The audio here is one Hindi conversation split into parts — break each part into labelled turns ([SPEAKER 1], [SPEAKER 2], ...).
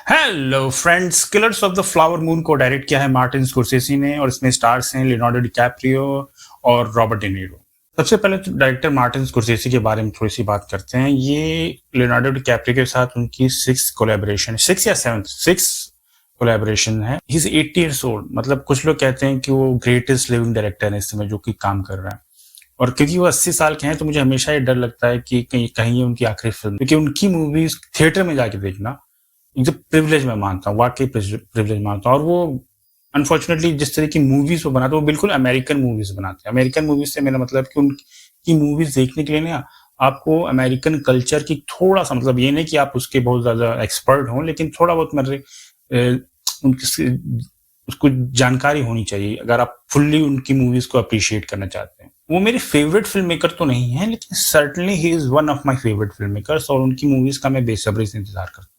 [SPEAKER 1] Hello friends, killers of the flower moon को डायरेक्ट किया है मार्टिन स्कोर्सेसी ने और इसमें स्टार्स हैं लियोनार्डो डिकैप्रियो और रॉबर्ट डिनीरो। सबसे पहले तो डायरेक्टर मार्टिन स्कोर्सेसी के बारे में थोड़ी सी बात करते हैं। ये लियोनार्डो डिकैप्रियो के साथ उनकी सिक्स कोलैबोरेशन है। ही इज 80 ईयर्स ओल्ड, मतलब कुछ लोग कहते हैं कि वो ग्रेटेस्ट लिविंग डायरेक्टर है इस समय जो कि काम कर रहा है। और क्योंकि वो 80 साल के हैं तो मुझे हमेशा ये डर लगता है कि कहीं कहीं ये उनकी आखिरी फिल्म, क्योंकि उनकी मूवीज थिएटर में जाके देखना जो प्रिविलेज मैं मानता हूँ, वाकई प्रिविलेज मानता हूँ। और वो अनफॉर्चुनेटली जिस तरह की मूवीज वो बनाते हैं वो बिल्कुल अमेरिकन मूवीज बनाते हैं। अमेरिकन मूवीज से मेरा मतलब कि उनकी मूवीज देखने के लिए ना आपको अमेरिकन कल्चर की थोड़ा सा, मतलब ये नहीं कि आप उसके बहुत ज्यादा एक्सपर्ट हों, लेकिन थोड़ा बहुत मतलब उनकी उसको जानकारी होनी चाहिए अगर आप फुल्ली उनकी मूवीज को अप्रिशिएट करना चाहते हैं। वो मेरे फेवरेट फिल्म मेकर तो नहीं है, लेकिन certainly he is one of my favourite film makers और उनकी मूवीज का मैं बेसब्री से इंतजार करता हूँ।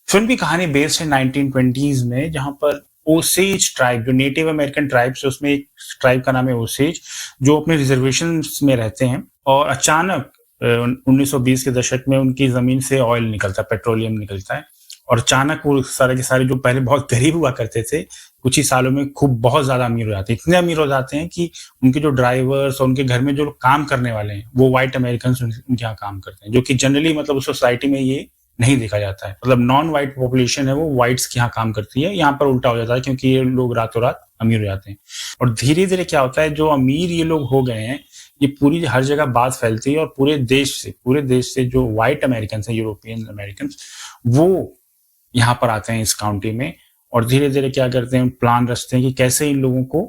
[SPEAKER 1] फिल्म की कहानी बेस्ड है 1920s में, जहां पर ओसेज ट्राइब, जो नेटिव अमेरिकन ट्राइब्स है, उसमें एक ट्राइब का नाम है ओसेज, जो अपने रिजर्वेशन में रहते हैं। और अचानक 1920 के दशक में उनकी जमीन से ऑयल निकलता है, पेट्रोलियम निकलता है। और अचानक वो सारे के सारे जो पहले बहुत गरीब हुआ करते थे, कुछ ही सालों में खूब बहुत ज्यादा अमीर हो जाते हैं। इतने अमीर हो जाते हैं कि उनके जो ड्राइवर्स और उनके घर में जो काम करने वाले हैं वो व्हाइट अमेरिकन उनके यहाँ काम करते हैं, जो कि जनरली मतलब उस सोसाइटी में ये नहीं देखा जाता है। मतलब नॉन व्हाइट पॉपुलेशन है वो व्हाइट्स के यहाँ काम करती है। यहाँ पर उल्टा हो जाता है क्योंकि ये लोग रातों रात अमीर हो जाते हैं। और धीरे धीरे क्या होता है, जो अमीर ये लोग हो गए हैं, ये पूरी हर जगह बात फैलती है और पूरे देश से जो व्हाइट अमेरिकन है, यूरोपियन अमेरिकन, वो यहाँ पर आते हैं इस काउंटी में। और धीरे धीरे क्या करते हैं, प्लान रचते हैं कि कैसे इन लोगों को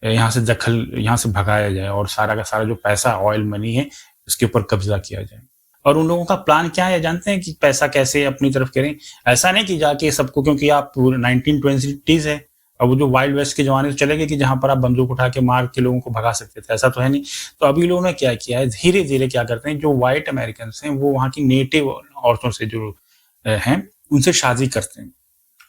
[SPEAKER 1] यहाँ से भगाया जाए और सारा का सारा जो पैसा, ऑयल मनी है, इसके ऊपर कब्जा किया जाए। और उन लोगों का प्लान क्या है जानते हैं, कि पैसा कैसे अपनी तरफ करें। ऐसा नहीं कि जाके सबको, क्योंकि आप 1920s है, अब वो जो वाइल्ड वेस्ट के जमाने से चले गए कि जहां पर आप बंदूक उठा के मार के लोगों को भगा सकते थे, ऐसा तो है नहीं। तो अभी लोगों ने क्या किया है, धीरे धीरे क्या करते हैं, जो व्हाइट अमेरिकन हैं वो वहाँ की नेटिव औरतों से जो हैं उनसे शादी करते हैं।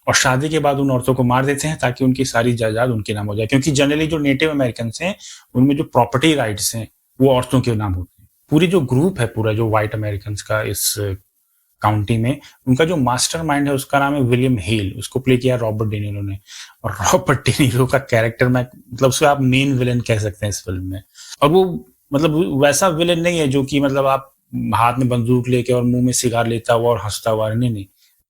[SPEAKER 1] और शादी के बाद उन औरतों को मार देते हैं ताकि उनकी सारी जायदाद उनके नाम हो जाए, क्योंकि जनरली जो नेटिव अमेरिकन हैं उनमें जो प्रॉपर्टी राइट्स हैं वो औरतों के नाम होते हैं। पूरी जो ग्रुप है, पूरा जो व्हाइट अमेरिकन का इस काउंटी में, उनका जो मास्टरमाइंड है उसका नाम है विलियम हेल। उसको प्ले किया रॉबर्ट डेनिरो ने। और रॉबर्ट डेनिरो का कैरेक्टर में मतलब उसको आप मेन विलन कह सकते हैं इस फिल्म में। और वो मतलब वैसा विलन नहीं है जो कि मतलब आप हाथ में बंदूक लेके और मुंह में सिगार लेता हुआ और हंसता हुआ, नहीं।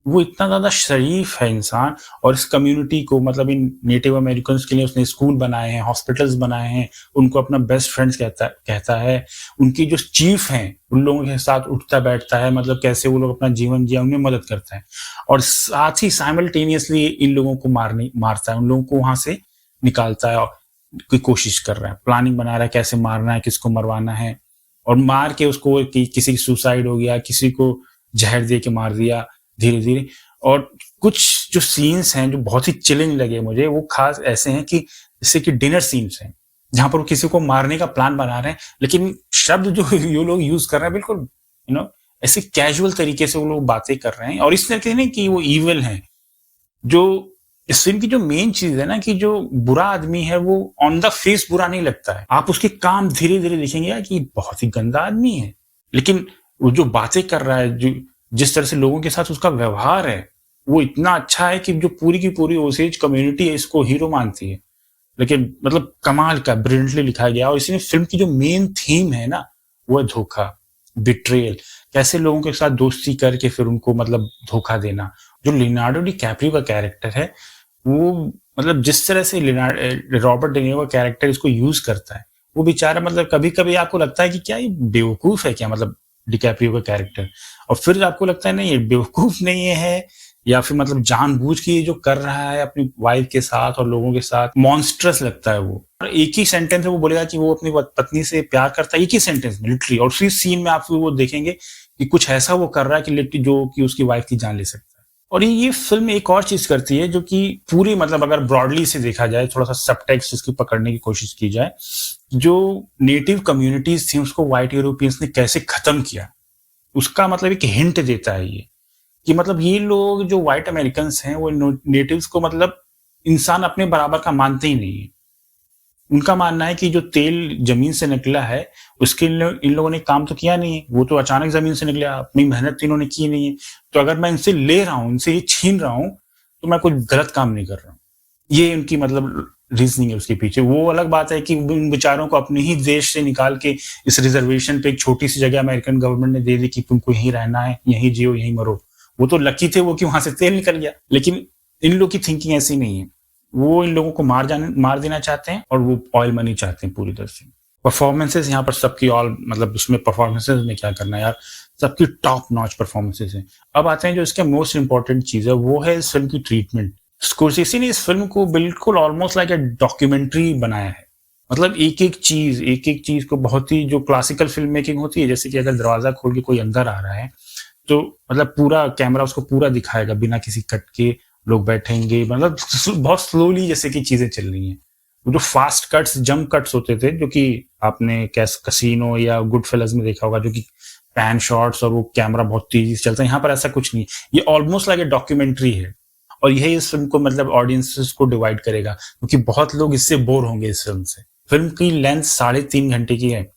[SPEAKER 1] वो इतना ज्यादा शरीफ है इंसान। और इस कम्युनिटी को, मतलब इन नेटिव अमेरिकन के लिए उसने स्कूल बनाए हैं, हॉस्पिटल्स बनाए हैं, उनको अपना बेस्ट फ्रेंड्स कहता है। उनकी जो चीफ हैं उन लोगों के साथ उठता बैठता है, मतलब कैसे वो लोग अपना जीवन जिया उन्हें मदद करता है। और साथ ही साइमल्टेनियसली इन लोगों को मारता है, उन लोगों को वहां से निकालता है और की कोशिश कर रहा है, प्लानिंग बना रहा है कैसे मारना है, किसको मरवाना है। और मार के उसको किसी की सुसाइड हो गया, किसी को जहर दे के मार दिया धीरे धीरे। और कुछ जो सीन्स हैं जो बहुत ही चिलिंग लगे मुझे, वो खास ऐसे हैं कि जैसे कि डिनर सीन्स हैं जहां पर वो किसी को मारने का प्लान बना रहे हैं, लेकिन शब्द जो ये लोग यूज कर रहे हैं बिल्कुल ऐसे कैजुअल तरीके से वो लोग बातें कर रहे हैं। और इस तरीके नहीं कि वो इविल हैं। जो इस फिल्म की जो मेन चीज है ना, कि जो बुरा आदमी है वो ऑन द फेस बुरा नहीं लगता है, आप उसके काम धीरे धीरे देखेंगे कि बहुत ही गंदा आदमी है, लेकिन वो जो बातें कर रहा है, जो जिस तरह से लोगों के साथ उसका व्यवहार है, वो इतना अच्छा है कि जो पूरी की पूरी ओसेज कम्युनिटी है इसको हीरो मानती है। लेकिन मतलब कमाल का ब्रिलियंटली लिखा गया। और इसमें फिल्म की जो मेन थीम है ना, वो है धोखा, बिट्रेयल। कैसे लोगों के साथ दोस्ती करके फिर उनको मतलब धोखा देना। जो लियोनार्डो डिकैप्रियो का कैरेक्टर है, वो मतलब जिस तरह से रॉबर्ट डेनिरो का कैरेक्टर इसको यूज करता है, वो बेचारा मतलब कभी कभी आपको लगता है कि क्या ये बेवकूफ है क्या, मतलब डिकैप्रियो का कैरेक्टर। और फिर आपको लगता है नहीं, ये बेवकूफ नहीं है, या फिर मतलब जानबूझ के जो कर रहा है अपनी वाइफ के साथ और लोगों के साथ, मॉन्स्ट्रस लगता है वो। और एक ही सेंटेंस में वो बोलेगा कि वो अपनी पत्नी से प्यार करता है, एक ही सेंटेंस में लिटरली। और उसी सीन में आप वो देखेंगे कि कुछ ऐसा वो कर रहा है कि लिटरली जो कि उसकी वाइफ की जान ले सकता है। और ये फिल्म एक और चीज करती है जो कि पूरी, मतलब अगर ब्रॉडली से देखा जाए, थोड़ा सा सबटेक्स्ट इसकी पकड़ने की कोशिश की जाए, जो नेटिव कम्युनिटीज थी उसको व्हाइट यूरोपियंस ने कैसे खत्म किया, उसका मतलब एक हिंट देता है ये, कि मतलब ये लोग जो व्हाइट अमेरिकन हैं वो नेटिव्स को मतलब इंसान अपने बराबर का मानते ही नहीं है। उनका मानना है कि जो तेल जमीन से निकला है उसके इन लोगों ने काम तो किया नहीं है, वो तो अचानक जमीन से निकला, अपनी मेहनत तो इन्होंने की नहीं है। तो अगर मैं इनसे ले रहा हूँ, इनसे ये छीन रहा हूँ, तो मैं कोई गलत काम नहीं कर रहा हूँ। ये उनकी मतलब रीजनिंग है उसके पीछे। वो अलग बात है कि उन बेचारों को अपने ही देश से निकाल के इस रिजर्वेशन पे एक छोटी सी जगह अमेरिकन गवर्नमेंट ने दे दी कि तुमको यहीं रहना है, यहीं जियो, यहीं मरो। वो तो लकी थे वो कि वहां से तेल निकल गया, लेकिन इन लोग की थिंकिंग ऐसी नहीं है। वो इन लोगों को मार देना चाहते हैं और वो ऑयल मनी चाहते हैं पूरी तरह से। परफॉर्मेंसेस यहाँ पर सबकी ऑल मतलब उसमें परफॉर्मेंसेस में क्या करना है यार, सबकी टॉप नॉच परफॉर्मेंसेस हैं। अब आते हैं जो इसके मोस्ट इंपॉर्टेंट चीज है, वो है इस फिल्म की ट्रीटमेंट। स्कोर्सेसी ने इस फिल्म को बिल्कुल ऑलमोस्ट लाइक ए डॉक्यूमेंट्री बनाया है। मतलब एक एक चीज को बहुत ही, जो क्लासिकल फिल्म मेकिंग होती है, जैसे कि अगर दरवाजा खोल के कोई अंदर आ रहा है तो मतलब पूरा कैमरा उसको पूरा दिखाएगा बिना किसी कट के, लोग बैठेंगे, मतलब बहुत स्लोली जैसे कि चीजें चल रही हैं। वो जो फास्ट कट्स, जंप कट्स होते थे, जो कि आपने कैसीनो या गुड फेलस में देखा होगा, जो कि पैन शॉट्स और वो कैमरा बहुत तेजी से चलता है, यहाँ पर ऐसा कुछ नहीं। ये ऑलमोस्ट लाइक ए डॉक्यूमेंट्री है और यही इस फिल्म को मतलब ऑडियंसेस को डिवाइड करेगा, क्योंकि बहुत लोग इससे बोर होंगे इस फिल्म से। फिल्म की लेंथ 3.5 घंटे की है।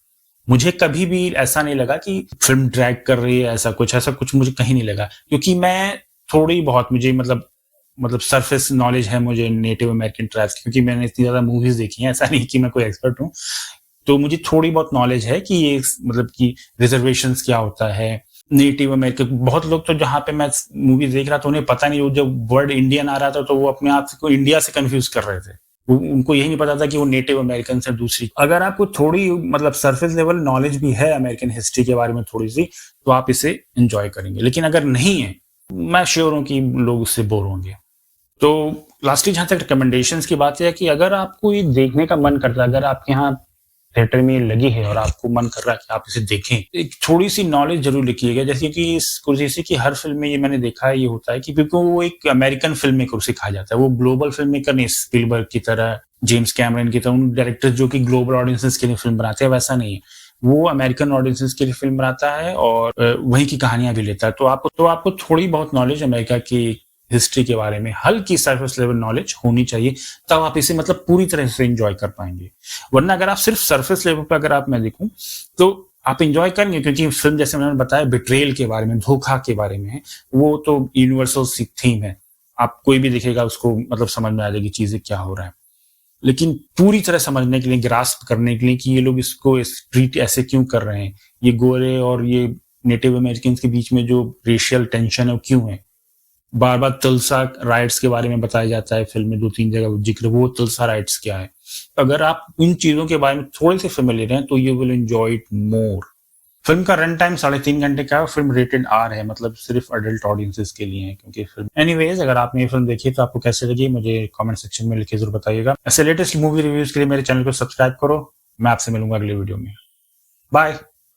[SPEAKER 1] मुझे कभी भी ऐसा नहीं लगा कि फिल्म ड्रैग कर रही है, ऐसा कुछ मुझे कहीं नहीं लगा, क्योंकि मैं थोड़ी बहुत, मुझे मतलब सरफेस नॉलेज है मुझे नेटिव अमेरिकन ट्राइब्स, क्योंकि मैंने इतनी ज्यादा मूवीज देखी हैं, ऐसा नहीं कि मैं कोई एक्सपर्ट हूँ। तो मुझे थोड़ी बहुत नॉलेज है कि ये मतलब कि रिजर्वेशंस क्या होता है, नेटिव अमेरिकन। बहुत लोग तो जहाँ पे मैं मूवी देख रहा था उन्हें पता नहीं, जब वर्ड इंडियन आ रहा था तो वो अपने आप को इंडिया से कंफ्यूज कर रहे थे। उनको यही नहीं पता था कि वो नेटिव अमेरिकन से दूसरी। अगर आपको थोड़ी मतलब सरफेस लेवल नॉलेज भी है अमेरिकन हिस्ट्री के बारे में थोड़ी सी, तो आप इसे एंजॉय करेंगे। लेकिन अगर नहीं है, मैं श्योर हूं कि लोग उससे बोर होंगे। तो लास्टली जहां तक रिकमेंडेशंस की बात है कि अगर आपको ये देखने का मन करता है, अगर आपके यहाँ थिएटर में लगी है और आपको मन कर रहा है कि आप इसे देखें, एक थोड़ी सी नॉलेज जरूर लिखिएगा। जैसे कि स्कोर्सेसी की हर फिल्म में ये मैंने देखा है, ये होता है कि क्योंकि वो एक अमेरिकन फिल्म मेकर उसे कहा जाता है, वो ग्लोबल फिल्म मेकर नहीं, स्पीलबर्ग की तरह, जेम्स कैमरन की तरह, उन डायरेक्टर्स जो कि ग्लोबल ऑडियंसेस के लिए फिल्म बनाते हैं, वैसा नहीं है। वो अमेरिकन ऑडियंसेस के लिए फिल्म बनाता है और वहीं की कहानियां भी लेता है। तो आपको थोड़ी बहुत नॉलेज अमेरिका की हिस्ट्री के बारे में, हल्की सरफेस लेवल नॉलेज होनी चाहिए, तब आप इसे मतलब पूरी तरह से एंजॉय कर पाएंगे। वरना अगर आप सिर्फ सरफेस लेवल पर अगर आप मैं देखूं तो आप एंजॉय करेंगे, क्योंकि फिल्म जैसे मैंने बताया बिट्रेयल के बारे में, धोखा के बारे में है, वो तो यूनिवर्सल थीम है। आप कोई भी देखेगा उसको मतलब समझ में आ जाएगी चीजें क्या हो रहा है। लेकिन पूरी तरह समझने के लिए, ग्रास्प करने के लिए कि ये लोग इसको ट्रीट ऐसे क्यों कर रहे हैं, ये गोरे और ये नेटिव अमेरिकन के बीच में जो रेशियल टेंशन है वो क्यों है, बार बार तुलसा राइट्स के बारे में बताया जाता है फिल्म में, 2-3 जगह जिक्र, वो तुलसा राइट्स क्या है। अगर आप इन चीजों के बारे में थोड़े से फेमिलियर हैं तो you will enjoy it more. Film का रन टाइम 3.5 घंटे का है। फिल्म रेटेड आर है, मतलब सिर्फ अडल्ट ऑडियंसेस के लिए है, क्योंकि फिल्म एनीवेज अगर आपने ये फिल्म देखी तो आपको कैसे लगी मुझे कमेंट सेक्शन में लिख के जरूर बताइएगा। ऐसे लेटेस्ट मूवी रिव्यूज के लिए मेरे चैनल को सब्सक्राइब करो। मैं आपसे मिलूंगा अगले वीडियो में। बाय।